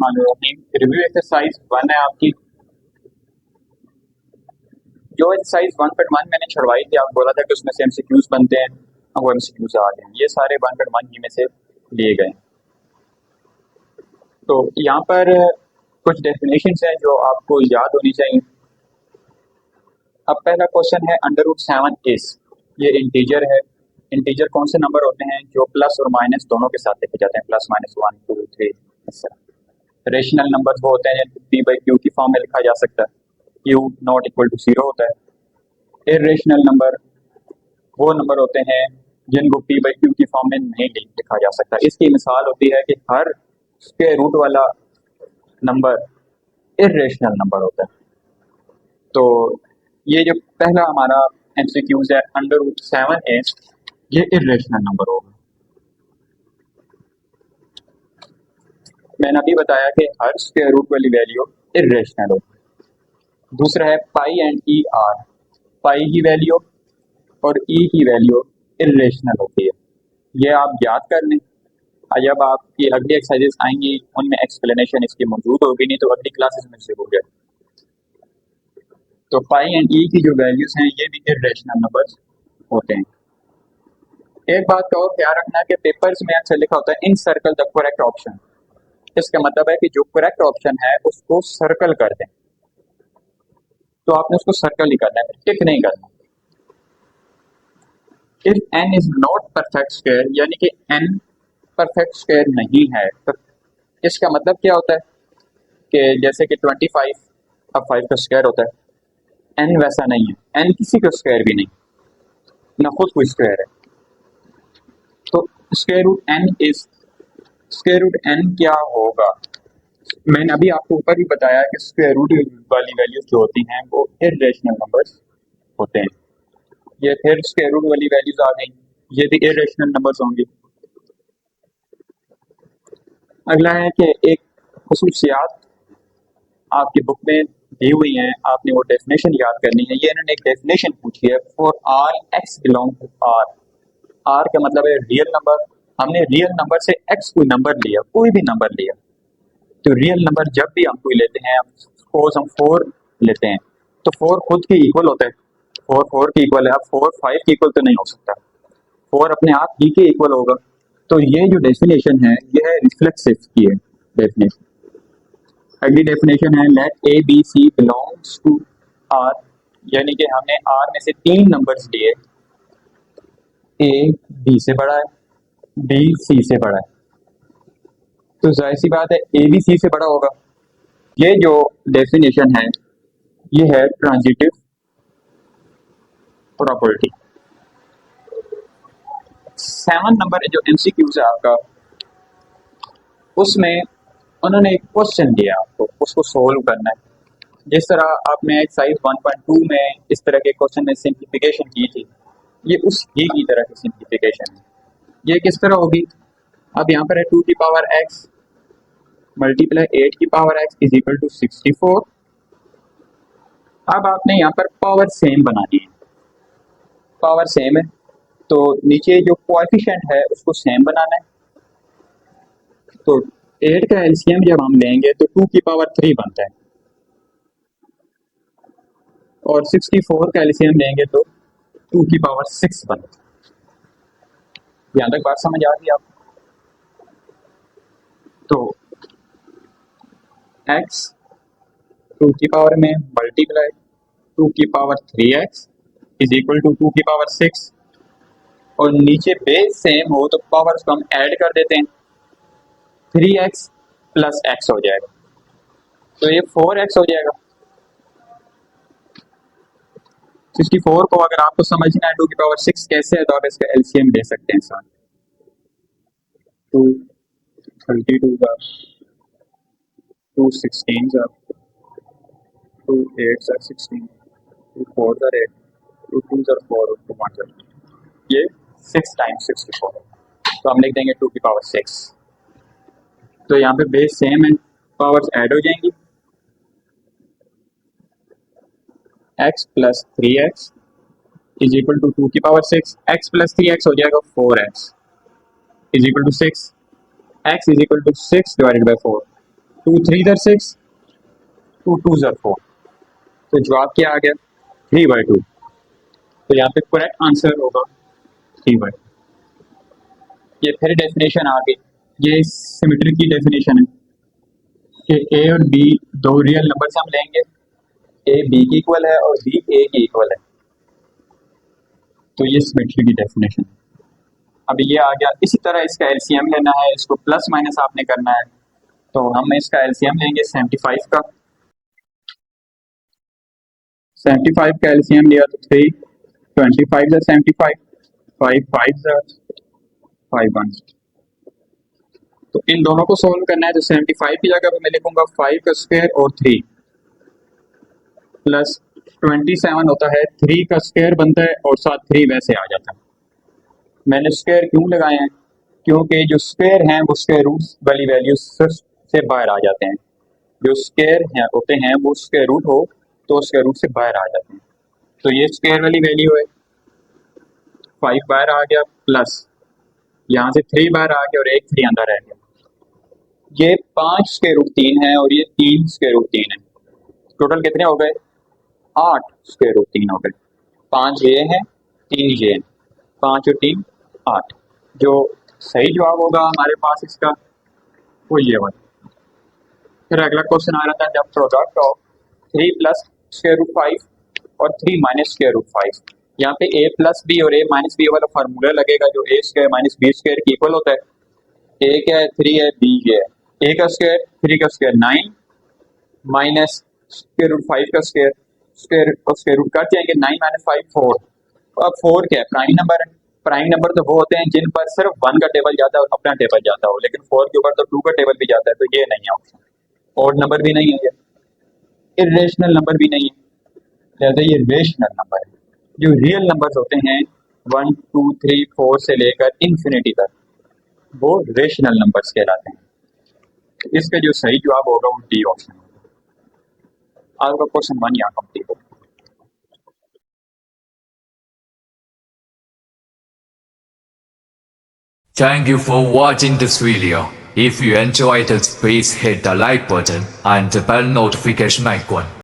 बिस्मिल्लाहिर्रहमानिर्रहीम। Review exercise 1 है आपकी। जो एक्सरसाइज 1.1 मैंने छुड़वाई थी, आप बोला था कि उसमें से एमसीक्यूज बनते हैं, अब वो एमसीक्यूज आ गए हैं। ये सारे 1.1 ही में से लिए गए। तो यहाँ पर कुछ डेफिनेशंस हैं जो आपको याद होनी चाहिए। अब पहला क्वेश्चन है √7 इज, ये इंटीजर है। इंटीजर कौन से नंबर होते हैं जो प्लस और माइनस दोनों के साथ लिखे जाते हैं, प्लस माइनस 1 2 3 इस तरह। रेशनल नंबर्स वो होते हैं पी बाई क्यू की फॉर्म में लिखा जा सकता है, क्यू नॉट इक्वल टू 0 होता है। इरेशनल नंबर वो नंबर होते हैं जिनको पी बाई क्यू की फॉर्म में नहीं लिखा जा सकता। इसकी मिसाल होती है कि हर स्क्वायर रूट वाला नंबर इरेशनल नंबर होता है। तो ये जो पहला हमारा एमसीक्यूज है √7 इज, ये इरेशनल नंबर होगा। मैंने अभी बताया कि हर स्क्वायर रूट वाली वैल्यू इरेशनल होगी। दूसरा है पाई एंड ई आर, पाई की वैल्यू और ई की वैल्यू इरेशनल होती है। ये आप याद कर लें, जब आपकी अगली एक्सरसाइजेस आएंगी उनमें एक्सप्लेनेशन इसकी मौजूद होगी, नहीं तो अगली क्लासेस में से हो जाए। तो पाई एंड ई की जो वैल्यूज हैं ये भी इरेशनल नंबर्स होते हैं। एक बात का और ख्याल रखना कि पेपर्स में अक्सर लिखा होता है इन सर्कल द करेक्ट ऑप्शन। इसका मतलब है कि जो करेक्ट ऑप्शन है उसको सर्कल कर दें, तो आपने उसको सर्कल ही करना है, टिक नहीं करना। If n is not perfect square, यानी कि n परफेक्ट स्क्वायर नहीं है, तो इसका मतलब क्या होता है कि जैसे कि 25 अब 5 का स्क्वायर होता है, n वैसा नहीं है, n किसी का स्क्वायर भी नहीं, ना खुद कोई स्क्वायर है। तो square root n is, square root n क्या होगा? मैंने अभी आपको ऊपर भी बताया कि स्क्वायर रूट वाली वैल्यूज जो होती हैं वो इरेशनल नंबर्स होते हैं। ये फिर स्क्वायर रूट वाली वैल्यूज आ गई, ये भी इरेशनल नंबर्स होंगे। अगला है कि एक खुसूसियात आपकी बुक में दी हुई हैं, आपने वो डेफिनेशन याद करनी है। ये इन्होंने एक डेफिनेशन पूछी है, for all x belong to r। r का मतलब है रियल नंबर। हमने रियल नंबर से x कोई नंबर लिया, कोई भी नंबर लिया, तो रियल नंबर जब भी हम कोई लेते हैं, सपोज हम 4 लेते हैं, तो 4 खुद के इक्वल होता है, 4 4 के इक्वल है। अब 4 5 के इक्वल तो नहीं हो सकता, 4 अपने आप ही के इक्वल होगा। तो ये जो डेफिनेशन है ये है रिफ्लेक्सिव की है डेफिनेशन। अगली डेफिनेशन है let A B C belongs to R, यानी कि हमने आर में से 3 नंबर्स लिए, ए बी से बड़ा है, बी सी से बड़ा है, तो जाहिर सी बात है ए बी सी से बड़ा होगा। ये जो डेफिनेशन है ये है ट्रांजिटिव प्रॉपर्टी। 7 नंबर जो एमसीक्यूज है आपका, उसमें उन्होंने एक क्वेश्चन दिया आपको, उसको सोल्व करना है। जिस तरह आपने एक्सरसाइज 1.2 में इस तरह के क्वेश्चन में सिंप्लीफिकेशन की थी, ये उस ही की तरह की सिंप्लीफिकेशन है। ये किस तरह होगी? अब यहाँ पर है 2 की पावर x मल्टीप्लाई 8 की power x is equal to 64। अब आपने यहाँ पर पावर सेम बनानी है, पावर सेम है तो नीचे जो कोएफिशिएंट है उसको सेम बनाना है। तो 8 का एलसीएम जब हम लेंगे तो 2 की पावर 3 बनता है, और 64 का एलसीएम लेंगे तो 2 की पावर 6 बनता है। यहाँ तक बात समझ आ गई आपको? तो x 2 की पावर में मल्टीप्लाई 2 की power 3x is equal to 2 की पावर 6, और नीचे बेस सेम हो तो पावर्स को हम ऐड कर देते हैं, 3x प्लस x हो जाएगा, तो ये 4x हो जाएगा। 64 को अगर आपको समझना है 2 की पावर 6 कैसे है, तो आप इसका एलसीएम ले सकते हैं साथ। 2 32 का 2 16 का 2 8 are 16, 2 4 are 8, 2 2 are 4 और 2 1 are 2, ये 6 टाइम्स 64 है, तो हम लिख देंगे 2 की पावर 6। तो यहाँ पे बेस सेम है, पावर्स ऐड हो जाएंगी, x plus 3x is equal to 2 की पावर 6, x प्लस 3x हो जाएगा 4x is equal to 6, x is equal to 6 divided by 4, 2 3 ज़र 6, 2 2 ज़र 4। तो जवाब क्या आ गया? 3/2। तो यहाँ पे करेक्ट आंसर होगा 3/2। ये फिर डेफिनेशन आ गई, ये सिमेट्री की डेफिनेशन है कि ए और बी दो रियल नंबर्स हम लेंगे, ए बी की इक्वल है और बी ए की इक्वल है, तो ये सिमेट्री की डेफिनेशन है। अब ये आ गया, इसी तरह इसका एलसीएम लेना है, इसको प्लस माइनस आपने करना है, तो हम इसका एलसीएम लेंगे 75 का। 75 का एलसीएम लिया तो 3, 25 ज़र 75, 5 5 ज़र 5 1। तो इन दोनों को सोल्व करना है, तो 75 की जगह पे मैं लिखूंगा 5 का स्क्वायर और 3 प्लस 27 होता है, 3 का स्क्वायर बनता है और साथ 3 वैसे आ जाता है। मैंने स्क्वायर क्यों लगाए हैं? क्योंकि जो स्क्वायर हैं वो स्क्वायर रूट वाली वैल्यू से बाहर आ जाते हैं। जो स्क्वायर हैं होते हैं वो स्क्वायर रूट हो तो स्क्वायर रूट से बाहर आ जाते हैं। तो ये स्क्वायर वाली वैल्यू है, 5 बाहर आ गया, प्लस यहाँ से 3 बाहर आ गया और एक 3 अंदर रह गया। ये 5 स्क्वायर रूट 3 है और ये 3 स्क्वायर रूट 3 है। टोटल कितने हो गए? 8 स्क्वायर रूट 3 हो गए। 5 ये हैं, 3 ये हैं, 5 और 3 8। जो सही जवाब होगा हमारे पास इसका वो ये वाला। फिर अगला क्वेश्चन आ रहा था, जब product of 3 plus square root 5 और 3 माइनस स्क्वायर रूट 5, यहाँ पे a प्लस बी और a माइनस बी वाला फार्मूला लगेगा जो a square minus b square की इक्वल होता है। a क्या है? 3 है, b क्या है? a का स्क्वायर 3 का स्क्वायर 9 माइनस स्क्वायर रूट 5 का स्क्वायर, स्क्वायर और स्क्वायर रूट कट जाएंगे, 9 माइनस 5 4। अब 4 क्या है? प्राइम नंबर है। प्राइम नंबर तो वो होते हैं जिन पर सिर्फ 1 का टेबल जाता है और अपना टेबल जाता हो, लेकिन 4 के ऊपर तो 2 का टेबल भी जाता है, तो ये नहीं है ऑप्शन। ऑड नंबर भी नहीं है, ये इरेशनल नंबर भी नहीं है, लिहाजा ये रेशनल नंबर है। जो रियल नंबर्स होते हैं 1 2 3 4 से लेकर इंफिनिटी तक, वो रेशनल नंबर्स कहलाते हैं। इसका जो सही जवाब होगा वो डी ऑप्शन होगा। आज का क्वेश्चन 1 यहाँ कंप्लीट होगा। Thank you for watching this video. If you enjoyed it, please hit the like button and the bell notification icon.